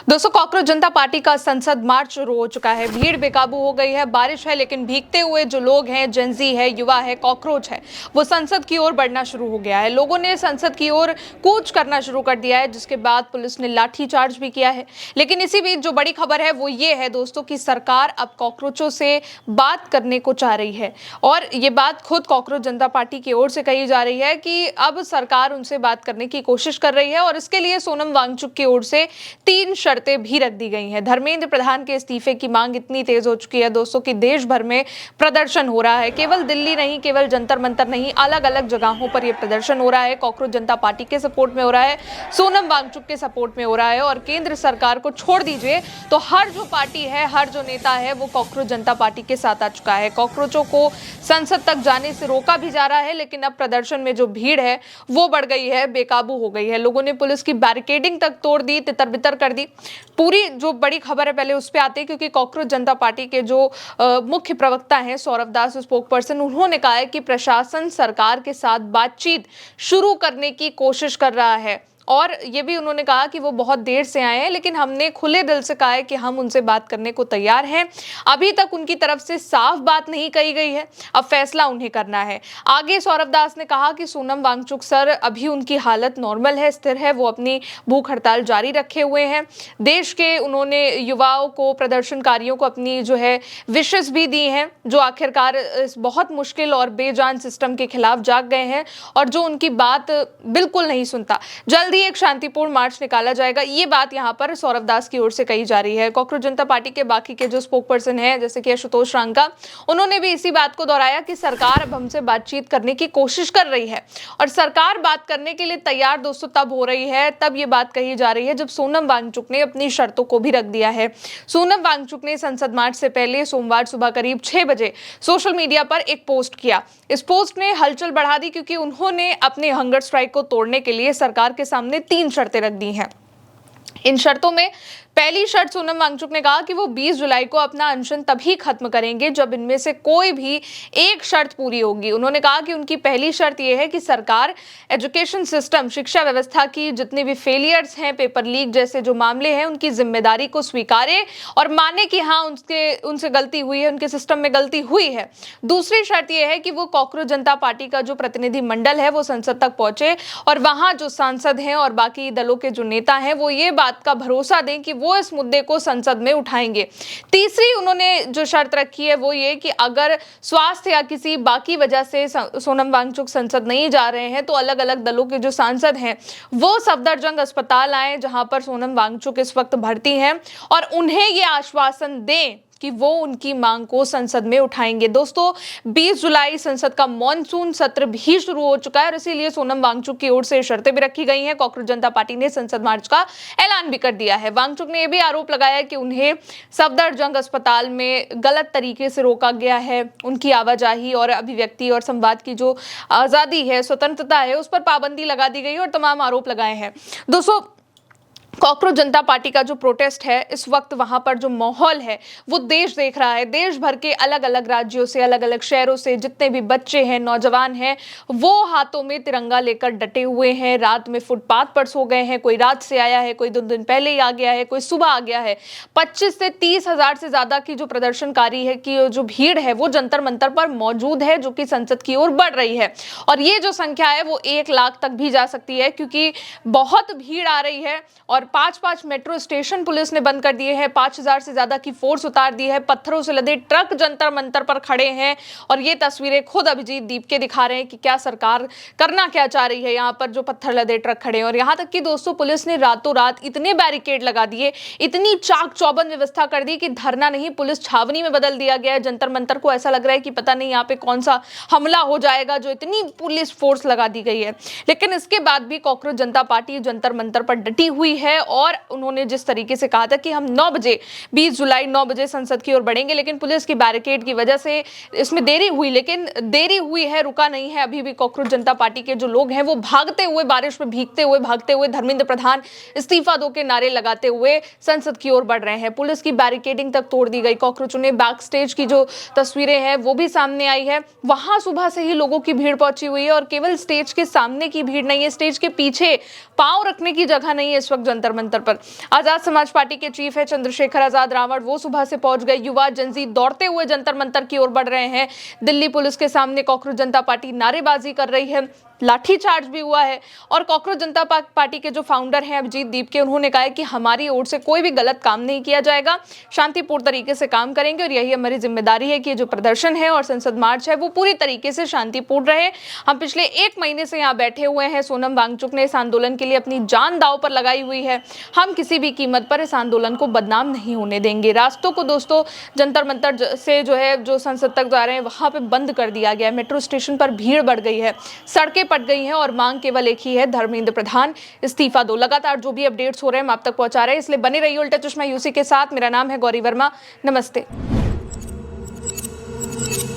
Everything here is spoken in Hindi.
दोस्तों, कॉकरोच जनता पार्टी का संसद मार्च शुरू हो चुका है। भीड़ बेकाबू हो गई है। बारिश है, लेकिन भीगते हुए जो लोग हैं, जेंजी है, युवा है, कॉकरोच है, वो संसद की ओर बढ़ना शुरू हो गया है। लोगों ने संसद की ओर कूच करना शुरू कर दिया है, जिसके बाद पुलिस ने लाठीचार्ज भी किया है। लेकिन इसी बीच जो बड़ी खबर है वो ये है दोस्तों कि सरकार अब कॉकरोचों से बात करने को चाह रही है। और ये बात खुद कॉकरोच जनता पार्टी की ओर से कही जा रही है कि अब सरकार उनसे बात करने की कोशिश कर रही है और इसके लिए सोनम वांगचुक की ओर से 3 शर्तें भी रख दी गई हैं। धर्मेंद्र प्रधान के इस्तीफे की मांग इतनी तेज हो चुकी है दोस्तों कि देश भर में प्रदर्शन हो रहा है। केवल दिल्ली नहीं, केवल जंतर मंतर नहीं, अलग अलग जगहों पर यह प्रदर्शन हो रहा है। कॉकरोच जनता पार्टी के सपोर्ट में हो रहा है, सोनम वांगचुक के सपोर्ट में हो रहा है। और केंद्र सरकार को छोड़ दीजिए तो हर जो पार्टी है, हर जो नेता है, वो कॉकरोच जनता पार्टी के साथ आ चुका है। कॉकरोचों को संसद तक जाने से रोका भी जा रहा है, लेकिन अब प्रदर्शन में जो भीड़ है वो बढ़ गई है, बेकाबू हो गई है। लोगों ने पुलिस की बैरिकेडिंग तक तोड़ दी, तितर बितर कर दी। पूरी जो बड़ी खबर है पहले उस पे आते हैं, क्योंकि कॉकरोच जनता पार्टी के जो मुख्य प्रवक्ता हैं सौरभ दास, स्पोक पर्सन, उन्होंने कहा है कि प्रशासन सरकार के साथ बातचीत शुरू करने की कोशिश कर रहा है। और ये भी उन्होंने कहा कि वो बहुत देर से आए हैं, लेकिन हमने खुले दिल से कहा है कि हम उनसे बात करने को तैयार हैं। अभी तक उनकी तरफ से साफ बात नहीं कही गई है, अब फैसला उन्हें करना है। आगे सौरभ दास ने कहा कि सोनम वांगचुक सर, अभी उनकी हालत नॉर्मल है, स्थिर है, वो अपनी भूख हड़ताल जारी रखे हुए हैं। देश के उन्होंने युवाओं को, प्रदर्शनकारियों को अपनी जो है विशेष भी दी हैं, जो आखिरकार इस बहुत मुश्किल और बेजान सिस्टम के खिलाफ जाग गए हैं और जो उनकी बात बिल्कुल नहीं सुनता। जल्दी एक शांतिपूर्ण मार्च निकाला जाएगा, ये बात यहाँ पर सौरभ दास की ओर से कही जा रही है। कॉकरोच जनता पार्टी के बाकी के जो स्पोक पर्सन हैं, जैसे कि आशुतोष रांका, उन्होंने भी इसी बात को दोहराया कि सरकार अब हमसे बातचीत करने की कोशिश कर रही है। और सरकार बात करने के लिए तैयार दोस्तों तब हो रही है, तब ये बात कही जा रही है जब सोनम वांगचुक ने अपनी शर्तों को भी रख दिया है। सोनम वांगचुक ने संसद मार्च से पहले सोमवार सुबह करीब 6 बजे सोशल मीडिया पर एक पोस्ट किया। इस पोस्ट ने हलचल बढ़ा दी, क्योंकि उन्होंने अपने हंगर स्ट्राइक को तोड़ने के लिए सरकार के सामने 3 शर्तें रख दी हैं। इन शर्तों में पहली शर्त, सोनम वांगचुक ने कहा कि वो 20 जुलाई को अपना अनशन तभी खत्म करेंगे जब इनमें से कोई भी एक शर्त पूरी होगी। उन्होंने कहा कि उनकी पहली शर्त यह है कि सरकार एजुकेशन सिस्टम, शिक्षा व्यवस्था की जितने भी फेलियर्स हैं, पेपर लीक जैसे जो मामले हैं, उनकी जिम्मेदारी को स्वीकारे और माने कि हाँ उनसे गलती हुई है, उनके सिस्टम में गलती हुई है। दूसरी शर्त यह है कि वो कॉकरोच जनता पार्टी का जो प्रतिनिधि मंडल है वो संसद तक पहुंचे और वहां जो सांसद हैं और बाकी दलों के जो नेता हैं वो ये बात का भरोसा दें कि वो इस मुद्दे को संसद में उठाएंगे। तीसरी उन्होंने जो शर्त रखी है वो ये कि अगर स्वास्थ्य या किसी बाकी वजह से सोनम वांगचुक संसद नहीं जा रहे हैं तो अलग अलग दलों के जो सांसद हैं वो सफदरजंग अस्पताल आए, जहां पर सोनम वांगचुक इस वक्त भर्ती हैं, और उन्हें ये आश्वासन दें कि वो उनकी मांग को संसद में उठाएंगे। दोस्तों, 20 जुलाई संसद का मॉनसून सत्र भी शुरू हो चुका है और इसीलिए सोनम वांगचुक की ओर से शर्तें भी रखी गई हैं। कॉकरोच जनता पार्टी ने संसद मार्च का ऐलान भी कर दिया है। वांगचुक ने यह भी आरोप लगाया कि उन्हें सफदरजंग अस्पताल में गलत तरीके से रोका गया है। उनकी आवाजाही और अभिव्यक्ति और संवाद की जो आजादी है, स्वतंत्रता है, उस पर पाबंदी लगा दी गई और तमाम आरोप लगाए हैं। दोस्तों, कॉकरोच जनता पार्टी का जो प्रोटेस्ट है इस वक्त, वहां पर जो माहौल है वो देश देख रहा है। देश भर के अलग अलग राज्यों से, अलग अलग शहरों से जितने भी बच्चे हैं, नौजवान हैं, वो हाथों में तिरंगा लेकर डटे हुए हैं। रात में फुटपाथ पर सो गए हैं, कोई रात से आया है, कोई 2 दिन पहले ही आ गया है, कोई सुबह आ गया है। 25 से 30 हजार से ज्यादा की जो प्रदर्शनकारी है की जो भीड़ है वो जंतर मंतर पर मौजूद है, जो कि संसद की ओर बढ़ रही है। और ये जो संख्या है वो 1 लाख तक भी जा सकती है, क्योंकि बहुत भीड़ आ रही है। और 5 मेट्रो स्टेशन पुलिस ने बंद कर दिए हैं, 5000 से ज्यादा की फोर्स उतार दी है, पत्थरों से लदे ट्रक जंतर मंतर पर खड़े हैं। और ये तस्वीरें खुद अभिजीत दीपके दिखा रहे हैं कि क्या सरकार करना क्या चाह रही है। यहाँ पर जो पत्थर लदे ट्रक खड़े हैं और यहाँ तक कि दोस्तों पुलिस ने रातों रात इतने बैरिकेड लगा दिए, इतनी चाक चौबंद व्यवस्था कर दी कि धरना नहीं, पुलिस छावनी में बदल दिया गया है। जंतर मंतर को ऐसा लग रहा है कि पता नहीं यहाँ पे कौन सा हमला हो जाएगा, जो इतनी पुलिस फोर्स लगा दी गई है। लेकिन इसके बाद भी कॉकरोच जनता पार्टी जंतर मंतर पर डटी हुई है और उन्होंने जिस तरीके से कहा था कि हम 9 बजे 20 जुलाई 9 बजे संसद की ओर बढ़ेंगे, लेकिन पुलिस की बैरिकेड की वजह से इसमें देरी हुई। लेकिन देरी हुई है, रुका नहीं है। अभी भी कॉकरोच जनता पार्टी के जो लोग हैं वो भागते हुए, बारिश में भीगते हुए, भागते हुए, धर्मेंद्र प्रधान इस्तीफा दो के नारे लगाते हुए संसद की ओर बढ़ रहे हैं। पुलिस की बैरिकेडिंग तक तोड़ दी गई। कॉकरोचों ने बैक स्टेज की जो तस्वीरें हैं वो भी सामने आई है, वहां सुबह से ही लोगों की भीड़ पहुंची हुई है। और केवल स्टेज के सामने की भीड़ नहीं है, स्टेज के पीछे पांव रखने की जगह नहीं है इस वक्त जंतर जंतर मंतर पर। आजाद समाज पार्टी के चीफ है चंद्रशेखर आजाद रावण, वो सुबह से पहुंच गए। युवा जनजी दौड़ते हुए जंतर मंतर की ओर बढ़ रहे हैं। दिल्ली पुलिस के सामने कॉकरोच जनता पार्टी नारेबाजी कर रही है, लाठीचार्ज भी हुआ है। और कॉकरोच जनता पार्टी के जो फाउंडर हैं अभिजीत दीपके, उन्होंने कहा है कि हमारी ओर से कोई भी गलत काम नहीं किया जाएगा, शांतिपूर्ण तरीके से काम करेंगे और यही हमारी जिम्मेदारी है कि जो प्रदर्शन है और संसद मार्च है वो पूरी तरीके से शांतिपूर्ण रहे। हम पिछले 1 महीने से यहाँ बैठे हुए हैं। सोनम वांगचुक ने इस आंदोलन के लिए अपनी जान दांव पर लगाई हुई है। हम किसी भी कीमत पर इस आंदोलन को बदनाम नहीं होने देंगे। रास्तों को दोस्तों जंतर मंतर से जो संसद तक जा रहे हैं वहां पे बंद कर दिया गया है। मेट्रो स्टेशन पर भीड़ बढ़ गई है, सड़कें पट गई हैं और मांग केवल एक ही है, धर्मेंद्र प्रधान इस्तीफा दो। लगातार जो भी अपडेट्स हो रहे हैं हम आप तक पहुंचा रहे हैं, इसलिए बने रहिए उल्टा चश्मा यूसी के साथ। मेरा नाम है गौरी वर्मा, नमस्ते।